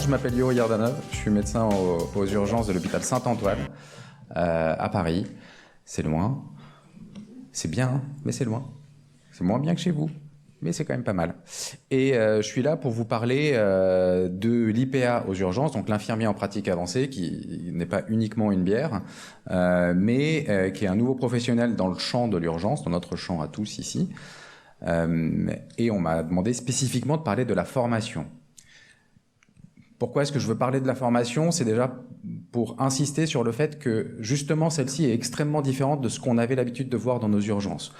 je m'appelle Yuri Yardanov, je suis médecin aux urgences de l'hôpital Saint-Antoine à Paris. C'est loin, c'est bien, hein, mais c'est loin. C'est moins bien que chez vous, mais c'est quand même pas mal. Et je suis là pour vous parler de l'IPA aux urgences, donc l'infirmier en pratique avancée, qui n'est pas uniquement une bière, mais qui est un nouveau professionnel dans le champ de l'urgence, dans notre champ à tous ici. Et on m'a demandé spécifiquement de parler de la formation. Pourquoi est-ce que je veux parler de la formation? C'est déjà pour insister sur le fait que justement celle-ci est extrêmement différente de ce qu'on avait l'habitude de voir dans nos urgences.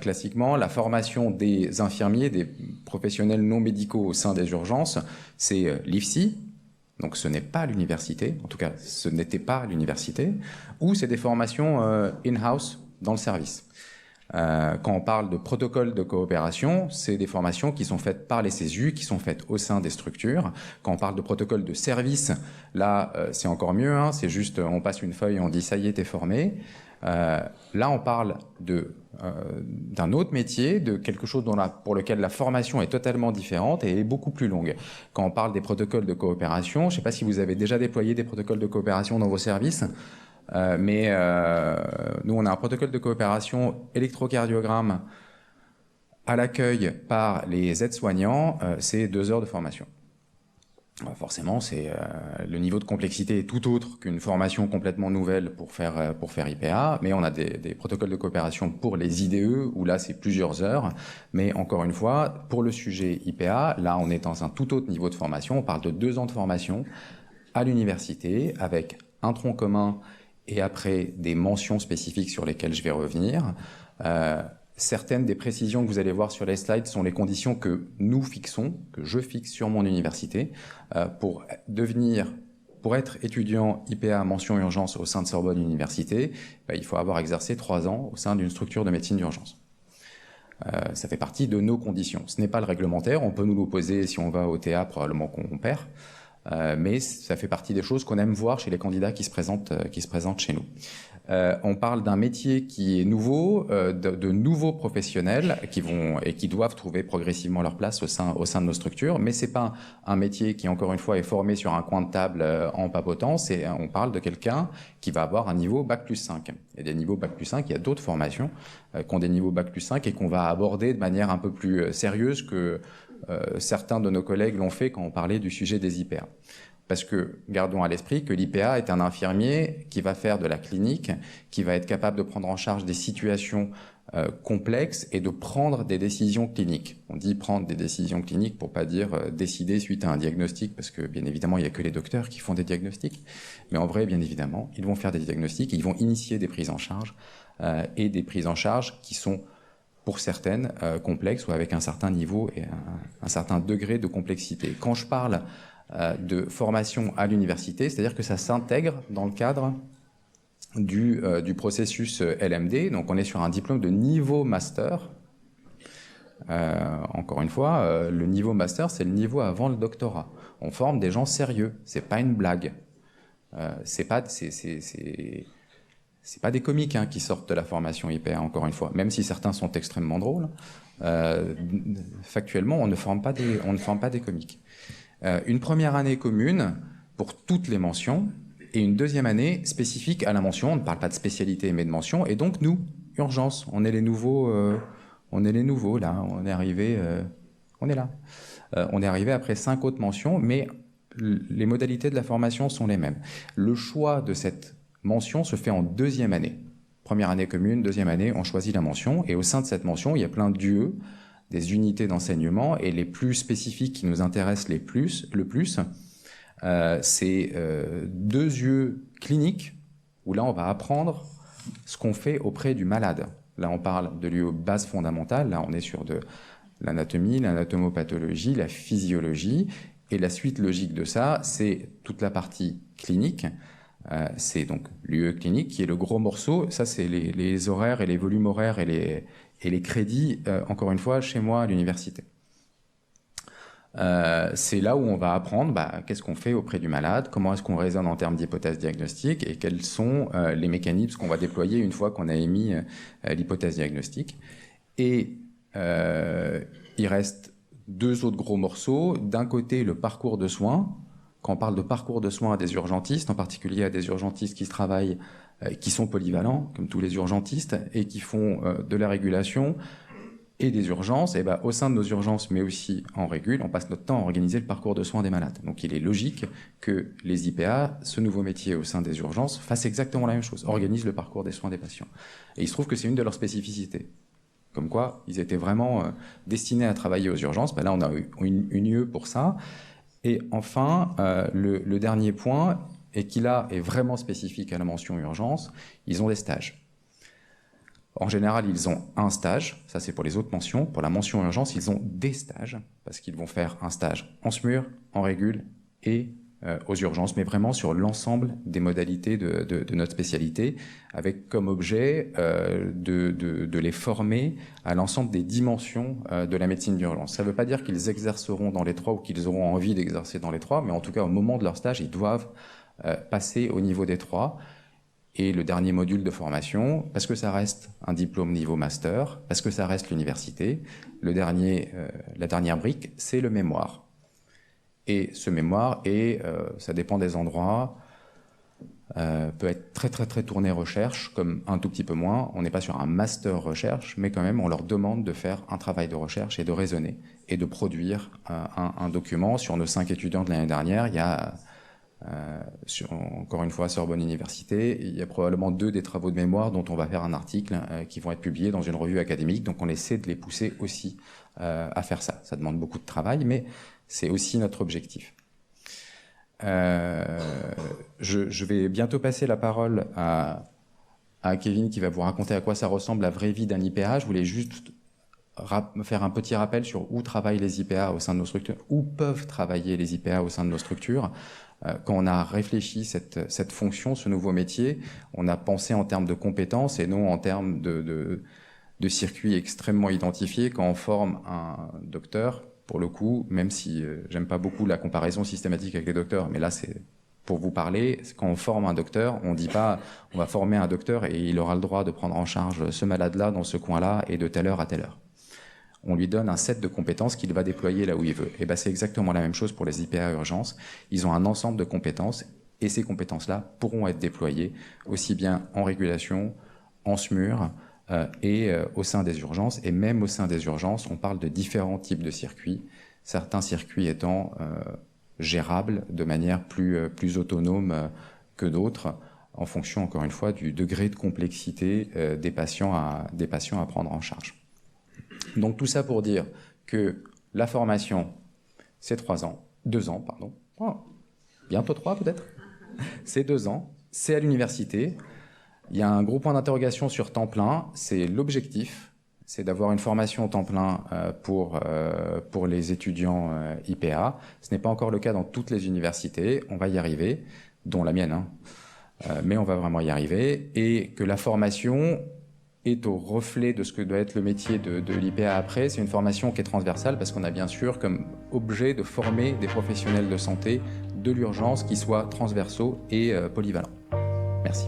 Classiquement, la formation des infirmiers, des professionnels non médicaux au sein des urgences, c'est l'IFSI, donc ce n'est pas l'université, en tout cas ce n'était pas l'université, ou c'est des formations in-house dans le service. Quand on parle de protocole de coopération, c'est des formations qui sont faites par les CESU, qui sont faites au sein des structures. Quand on parle de protocole de service, là, c'est encore mieux, hein, c'est juste, on passe une feuille et on dit « ça y est, t'es formé ». Là, on parle d'un autre métier, de quelque chose pour lequel la formation est totalement différente et est beaucoup plus longue. Quand on parle des protocoles de coopération, je ne sais pas si vous avez déjà déployé des protocoles de coopération dans vos services, mais nous, on a un protocole de coopération électrocardiogramme à l'accueil par les aides-soignants, c'est 2 heures de formation. Forcément, le niveau de complexité est tout autre qu'une formation complètement nouvelle pour faire IPA, mais on a des protocoles de coopération pour les IDE, où là, c'est plusieurs heures. Mais encore une fois, pour le sujet IPA, là, on est dans un tout autre niveau de formation. On parle de 2 ans de formation à l'université, avec un tronc commun et après des mentions spécifiques sur lesquelles je vais revenir. Certaines des précisions que vous allez voir sur les slides sont les conditions que nous fixons, que je fixe sur mon université, pour être étudiant IPA mention urgence au sein de Sorbonne Université, il faut avoir exercé 3 ans au sein d'une structure de médecine d'urgence. Ça fait partie de nos conditions. Ce n'est pas le réglementaire, on peut nous l'opposer si on va au TA, probablement qu'on perd. Mais ça fait partie des choses qu'on aime voir chez les candidats qui se présentent chez nous. On parle d'un métier qui est nouveau, de nouveaux professionnels qui doivent trouver progressivement leur place au sein de nos structures, mais c'est pas un métier qui, encore une fois, est formé sur un coin de table en papotant. On parle de quelqu'un qui va avoir un niveau Bac+5. Et des niveaux Bac+5, il y a d'autres formations qui ont des niveaux Bac+5 et qu'on va aborder de manière un peu plus sérieuse que certains de nos collègues l'ont fait quand on parlait du sujet des IPA. Parce que, gardons à l'esprit que l'IPA est un infirmier qui va faire de la clinique, qui va être capable de prendre en charge des situations complexes et de prendre des décisions cliniques. On dit prendre des décisions cliniques pour pas dire décider suite à un diagnostic, parce que bien évidemment, il n'y a que les docteurs qui font des diagnostics. Mais en vrai, bien évidemment, ils vont faire des diagnostics, ils vont initier des prises en charge et des prises en charge qui sont pour certaines complexes ou avec un certain niveau et un certain degré de complexité. Quand je parle de formation à l'université, c'est-à-dire que ça s'intègre dans le cadre du processus LMD. Donc on est sur un diplôme de niveau master. Encore une fois, le niveau master, c'est le niveau avant le doctorat. On forme des gens sérieux, c'est pas une blague. C'est pas des comiques qui sortent de la formation IPA, encore une fois, même si certains sont extrêmement drôles. Factuellement, on ne forme pas des comiques. Une première année commune pour toutes les mentions et une deuxième année spécifique à la mention. On ne parle pas de spécialité mais de mention. Et donc nous, urgence, on est les nouveaux là. On est arrivé, on est là. On est arrivé après 5 autres mentions, mais les modalités de la formation sont les mêmes. Le choix de cette mention se fait en deuxième année. Première année commune, deuxième année, on choisit la mention. Et au sein de cette mention, il y a plein d'UE, des unités d'enseignement, et les plus spécifiques qui nous intéressent le plus, c'est 2 UE cliniques, où là on va apprendre ce qu'on fait auprès du malade. Là on parle de l'UE base fondamentale, là on est sur de l'anatomie, l'anatomopathologie, la physiologie, et la suite logique de ça, c'est toute la partie clinique. C'est donc l'UE clinique qui est le gros morceau. Ça, c'est les horaires et les volumes horaires et les crédits, encore une fois, chez moi à l'université. C'est là où on va apprendre qu'est-ce qu'on fait auprès du malade, comment est-ce qu'on raisonne en termes d'hypothèse diagnostique et quels sont les mécanismes qu'on va déployer une fois qu'on a émis l'hypothèse diagnostique. Et il reste 2 autres gros morceaux. D'un côté, le parcours de soins, quand on parle de parcours de soins à des urgentistes, en particulier à des urgentistes qui travaillent, qui sont polyvalents, comme tous les urgentistes, et qui font de la régulation et des urgences, et ben, au sein de nos urgences, mais aussi en régule, on passe notre temps à organiser le parcours de soins des malades. Donc il est logique que les IPA, ce nouveau métier au sein des urgences, fassent exactement la même chose, organisent le parcours des soins des patients. Et il se trouve que c'est une de leurs spécificités. Comme quoi, ils étaient vraiment destinés à travailler aux urgences. Ben là, on a eu une UE pour ça. Et enfin, le dernier point, et qui là est vraiment spécifique à la mention urgence, ils ont des stages. En général, ils ont un stage, ça c'est pour les autres mentions. Pour la mention urgence, ils ont des stages, parce qu'ils vont faire un stage en SMUR, en régule et aux urgences, mais vraiment sur l'ensemble des modalités de notre spécialité, avec comme objet de les former à l'ensemble des dimensions de la médecine d'urgence. Ça ne veut pas dire qu'ils exerceront dans les trois ou qu'ils auront envie d'exercer dans les trois, mais en tout cas, au moment de leur stage, ils doivent passer au niveau des trois. Et le dernier module de formation, parce que ça reste un diplôme niveau master, parce que ça reste l'université, la dernière brique, c'est le mémoire. Et ce mémoire, ça dépend des endroits, peut être très très très tourné recherche, comme un tout petit peu moins. On n'est pas sur un master recherche, mais quand même on leur demande de faire un travail de recherche et de raisonner, et de produire un document. Sur nos 5 étudiants de l'année dernière, il y a... encore une fois, Sorbonne Université, il y a probablement 2 des travaux de mémoire dont on va faire un article qui vont être publiés dans une revue académique. Donc on essaie de les pousser aussi à faire ça. Ça demande beaucoup de travail, mais c'est aussi notre objectif. Je vais bientôt passer la parole à Kevin qui va vous raconter à quoi ça ressemble la vraie vie d'un IPA. Je voulais juste faire un petit rappel sur où travaillent les IPA au sein de nos structures, où peuvent travailler les IPA au sein de nos structures. Quand on a réfléchi cette fonction, ce nouveau métier, on a pensé en termes de compétences et non en termes de circuits extrêmement identifiés. Quand on forme un docteur, pour le coup, même si j'aime pas beaucoup la comparaison systématique avec les docteurs, mais là c'est pour vous parler, quand on forme un docteur, on dit pas on va former un docteur et il aura le droit de prendre en charge ce malade-là dans ce coin-là et de telle heure à telle heure. On lui donne un set de compétences qu'il va déployer là où il veut. Et ben c'est exactement la même chose pour les IPA urgences. Ils ont un ensemble de compétences et ces compétences-là pourront être déployées aussi bien en régulation, en SMUR et au sein des urgences. Et même au sein des urgences, on parle de différents types de circuits, certains circuits étant gérables de manière plus autonome que d'autres, en fonction, encore une fois, du degré de complexité des patients à prendre en charge. Donc tout ça pour dire que la formation, c'est 2 ans, pardon. Oh, bientôt 3 peut-être. C'est 2 ans, c'est à l'université. Il y a un gros point d'interrogation sur temps plein, c'est l'objectif, c'est d'avoir une formation temps plein pour les étudiants IPA. Ce n'est pas encore le cas dans toutes les universités, on va y arriver, dont la mienne, hein. Mais on va vraiment y arriver, et que la formation est au reflet de ce que doit être le métier de l'IPA après. C'est une formation qui est transversale parce qu'on a bien sûr comme objet de former des professionnels de santé de l'urgence qui soient transversaux et polyvalents. Merci.